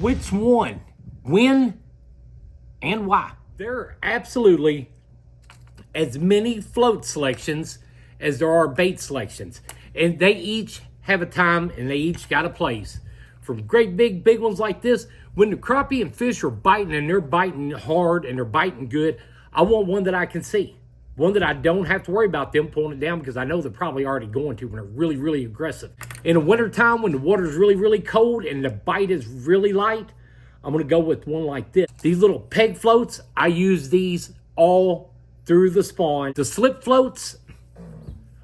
Which one, when, and why? There are absolutely as many float selections as there are bait selections. And they each have a time and they each got a place. From great big ones like this, when the crappie and fish are biting and they're biting hard and they're biting good, I want one that I can see. One that I don't have to worry about them pulling it down because I know they're probably already going to when they're really aggressive. In the wintertime, when the water's really cold and the bite is really light, I'm gonna go with one like this. These little peg floats, I use these all through the spawn. The slip floats,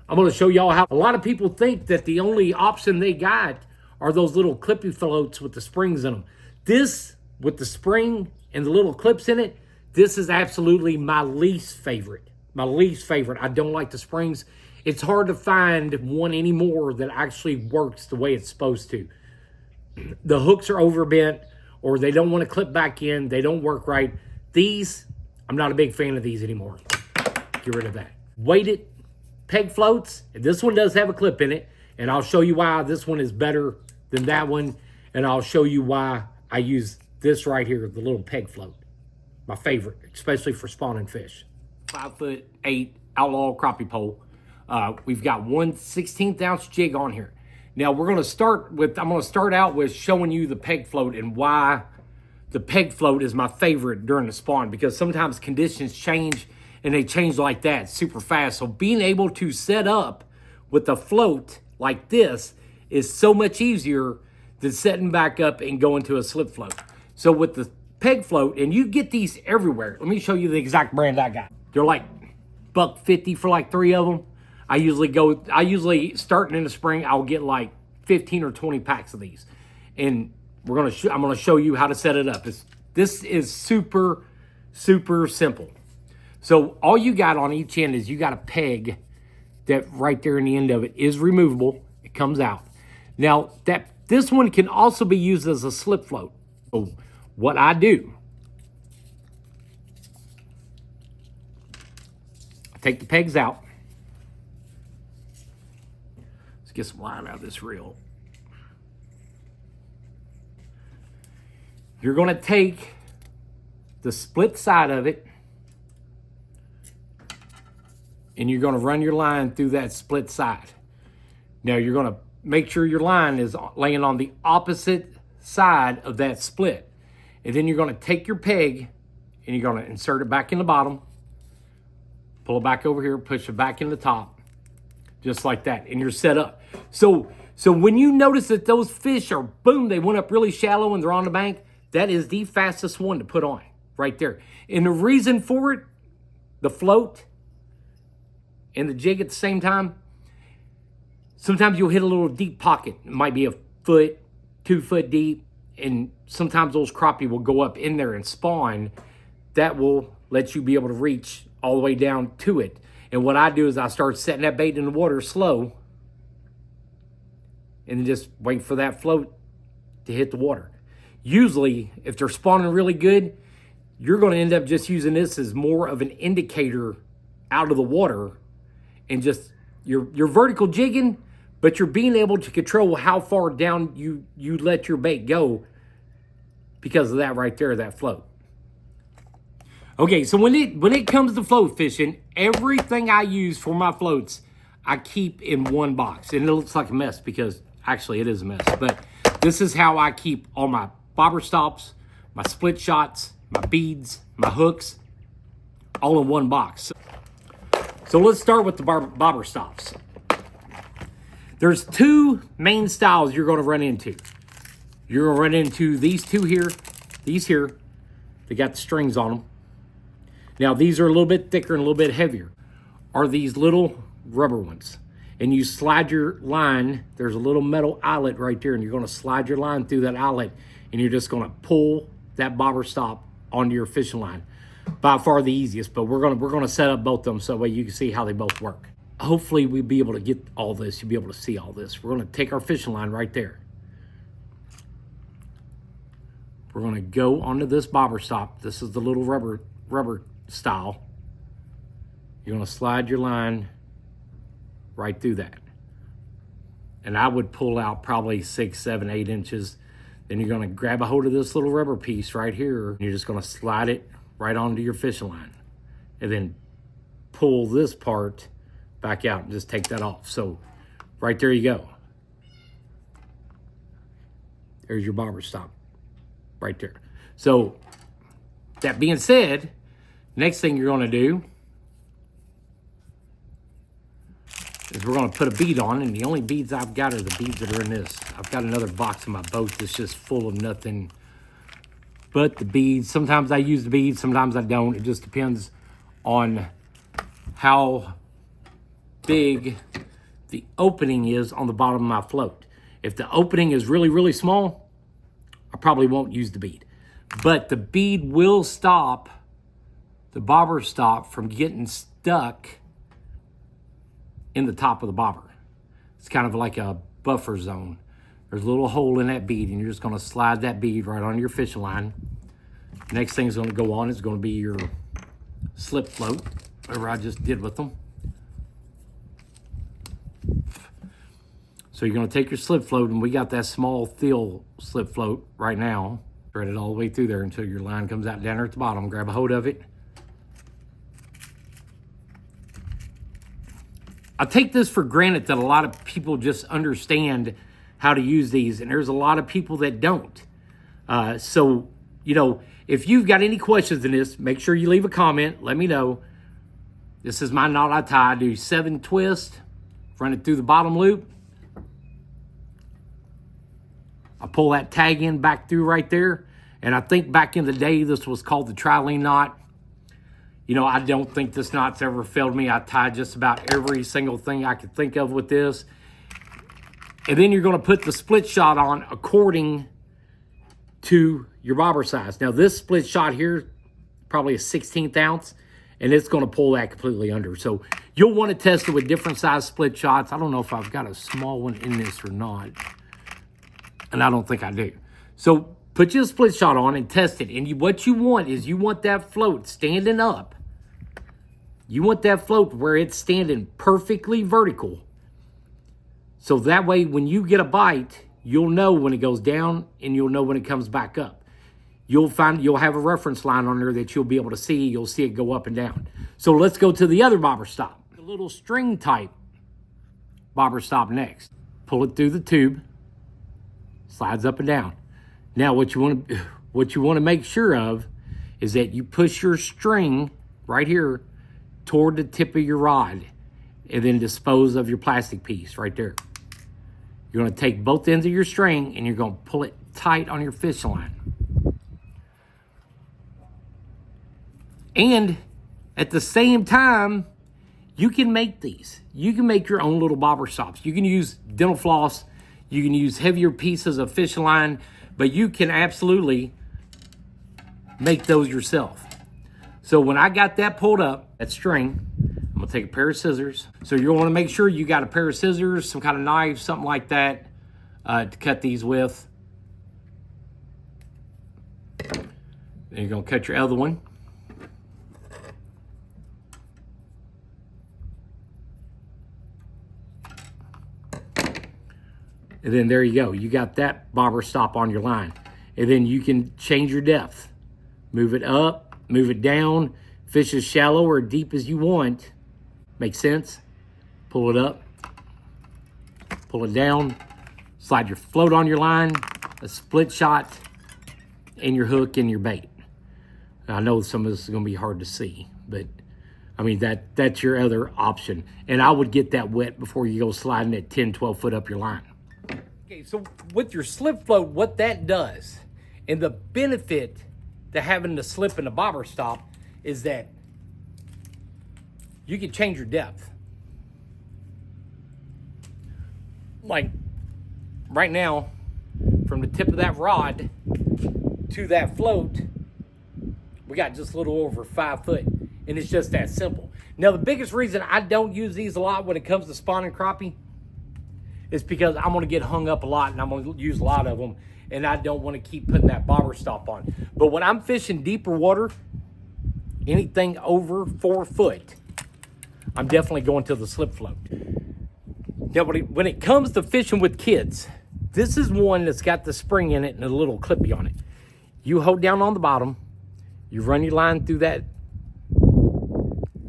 I'm gonna show y'all how. A lot of people think that the only option they got are those little clippy floats with the springs in them. This, with the spring and the little clips in it, this is absolutely my least favorite. My least favorite. I don't like the springs. It's hard to find one anymore that actually works the way it's supposed to. The hooks are overbent or they don't want to clip back in. They don't work right. These, I'm not a big fan of these anymore. Get rid of that. Weighted peg floats. This one does have a clip in it. And I'll show you why this one is better than that one. And I'll show you why I use this right here, the little peg float. My favorite, especially for spawning fish. 5'8" outlaw crappie pole. We've got 1/16 ounce jig on here. Now we're gonna start with, I'm gonna start out with showing you the peg float and why the peg float is my favorite during the spawn, because sometimes conditions change and they change like that super fast. So being able to set up with a float like this is so much easier than setting back up and going to a slip float. So with the peg float, and you get these everywhere. Let me show you the exact brand I got. They're like $1.50 for like 3 of them. I usually starting in the spring, I'll get like 15 or 20 packs of these. And I'm gonna show you how to set it up. This is super simple. So all you got on each end is you got a peg that right there in the end of it is removable. It comes out. Now this one can also be used as a slip float. So what I do, I take the pegs out. Let's get some line out of this reel. You're going to take the split side of it and you're going to run your line through that split side. Now you're going to make sure your line is laying on the opposite side of that split. And then you're going to take your peg and you're going to insert it back in the bottom, pull it back over here, push it back in the top, just like that, and you're set up. So when you notice that those fish are, boom, they went up really shallow and they're on the bank, that is the fastest one to put on right there. And the reason for it, the float and the jig at the same time, sometimes you'll hit a little deep pocket. It might be 1 foot, 2 foot deep, and sometimes those crappie will go up in there and spawn. That will let you be able to reach all the way down to it. And what I do is I start setting that bait in the water slow and then just wait for that float to hit the water. Usually, if they're spawning really good, you're going to end up just using this as more of an indicator out of the water, and just you're vertical jigging, but you're being able to control how far down you let your bait go because of that right there, that float. Okay, so when it comes to float fishing, everything I use for my floats, I keep in one box. And it looks like a mess because actually it is a mess. But this is how I keep all my bobber stops, my split shots, my beads, my hooks, all in one box. So let's start with the bobber stops. There's 2 main styles you're going to run into. You're going to run into these 2 here, these here. They got the strings on them. Now these are a little bit thicker and a little bit heavier. Are these little rubber ones. And you slide your line, there's a little metal eyelet right there, and you're going to slide your line through that eyelet, and you're just going to pull that bobber stop onto your fishing line. By far the easiest, but we're gonna set up both of them so that way you can see how they both work. Hopefully we'll be able to get all this. You'll be able to see all this. We're gonna take our fishing line right there. We're gonna go onto this bobber stop. This is the little rubber style. You're gonna slide your line right through that. And I would pull out probably 6, 7, 8 inches. Then you're gonna grab a hold of this little rubber piece right here. And you're just gonna slide it right onto your fishing line. And then pull this part back out and just take that off. So right there you go. There's your bobber stop right there. So that being said, next thing you're gonna do is we're gonna put a bead on, and the only beads I've got are the beads that are in this. I've got another box in my boat that's just full of nothing but the beads. Sometimes I use the beads, sometimes I don't. It just depends on how big the opening is on the bottom of my float. If the opening is really, really small, I probably won't use the bead. But the bead will stop the bobber stop from getting stuck in the top of the bobber. It's kind of like a buffer zone. There's a little hole in that bead, and you're just gonna slide that bead right on your fishing line. Next thing's gonna go on is gonna be your slip float, whatever I just did with them. So you're gonna take your slip float, and we got that small thill slip float right now. Thread it all the way through there until your line comes out down there at the bottom. Grab a hold of it. I take this for granted that a lot of people just understand how to use these, and there's a lot of people that don't. So, you know, if you've got any questions in this, make sure you leave a comment. Let me know. This is my knot I tie. I do 7 twists, run it through the bottom loop. I pull that tag in back through right there. And I think back in the day, this was called the trilene knot. You know, I don't think this knot's ever failed me. I tied just about every single thing I could think of with this. And then you're gonna put the split shot on according to your bobber size. Now this split shot here, probably a 1/16 ounce, and it's gonna pull that completely under. So you'll wanna test it with different size split shots. I don't know if I've got a small one in this or not. And I don't think I do. So put your split shot on and test it. And what you want is you want that float standing up. You want that float where it's standing perfectly vertical. So that way when you get a bite, you'll know when it goes down and you'll know when it comes back up. You'll have a reference line on there that you'll be able to see. You'll see it go up and down. So let's go to the other bobber stop. The little string type bobber stop next. Pull it through the tube. Slides up and down. Now what you want to make sure of is that you push your string right here toward the tip of your rod and then dispose of your plastic piece right there. You're going to take both ends of your string and you're going to pull it tight on your fishing line. And at the same time, you can make these. You can make your own little bobber stops. You can use dental floss. You can use heavier pieces of fishing line, but you can absolutely make those yourself. So when I got that pulled up, that string, I'm gonna take a pair of scissors. So you'll wanna make sure you got a pair of scissors, some kind of knife, something like that to cut these with. Then you're gonna cut your other one. And then there you go. You got that bobber stop on your line. And then you can change your depth. Move it up, move it down. Fish as shallow or deep as you want. Makes sense? Pull it up, pull it down, slide your float on your line, a split shot, and your hook and your bait. I know some of this is gonna be hard to see, but I mean, that's your other option. And I would get that wet before you go sliding it 10, 12 foot up your line. Okay, so with your slip float, what that does, and the benefit to having the slip and the bobber stop is that you can change your depth. Like right now, from the tip of that rod to that float, we got just a little over 5 foot, and it's just that simple. Now, the biggest reason I don't use these a lot when it comes to spawning crappie is because I'm gonna get hung up a lot and I'm gonna use a lot of them, and I don't wanna keep putting that bobber stop on. But when I'm fishing deeper water, anything over 4 foot, I'm definitely going to the slip float. Now, when it comes to fishing with kids, This is one that's got the spring in it and a little clippy on it. You hold down on the bottom, you run your line through that,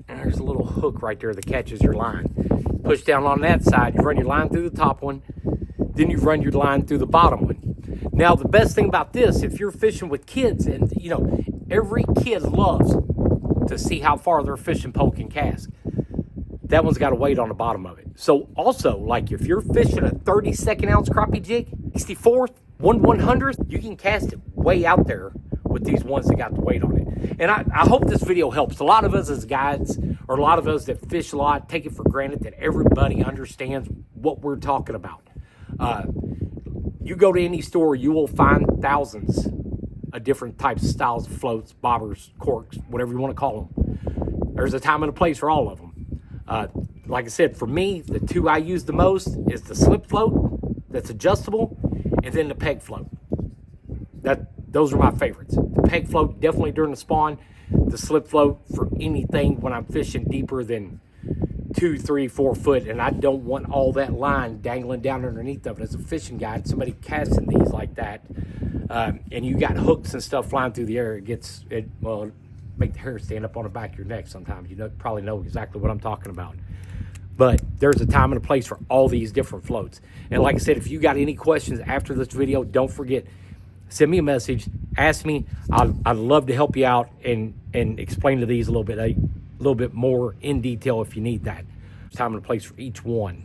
and there's a little hook right there that catches your line. Push down on that side, you run your line through the top one, then you run your line through the bottom one. Now, the best thing about this, if you're fishing with kids, and you know, every kid loves to see how far their fishing pole can cast. That one's got a weight on the bottom of it. So also, like if you're fishing a 32nd ounce crappie jig, 64th, 1/100th, you can cast it way out there with these ones that got the weight on it. And I hope this video helps. A lot of us as guides, or a lot of us that fish a lot, take it for granted that everybody understands what we're talking about. You go to any store, you will find thousands of different types of styles of floats, bobbers, corks, whatever you want to call them. There's a time and a place for all of them. Like I said, for me, the two I use the most is the slip float that's adjustable, and then the peg float. Those are my favorites. The peg float definitely during the spawn. The slip float for anything when I'm fishing deeper than 2, 3, 4 foot, and I don't want all that line dangling down underneath of it. As a fishing guide, somebody casting these like that, and you got hooks and stuff flying through the air, it make the hair stand up on the back of your neck sometimes. You probably know exactly what I'm talking about. But there's a time and a place for all these different floats. And like I said, if you got any questions after this video, don't forget, send me a message, ask me. I'd love to help you out and explain to these a little bit more in detail if you need that. There's time and a place for each one.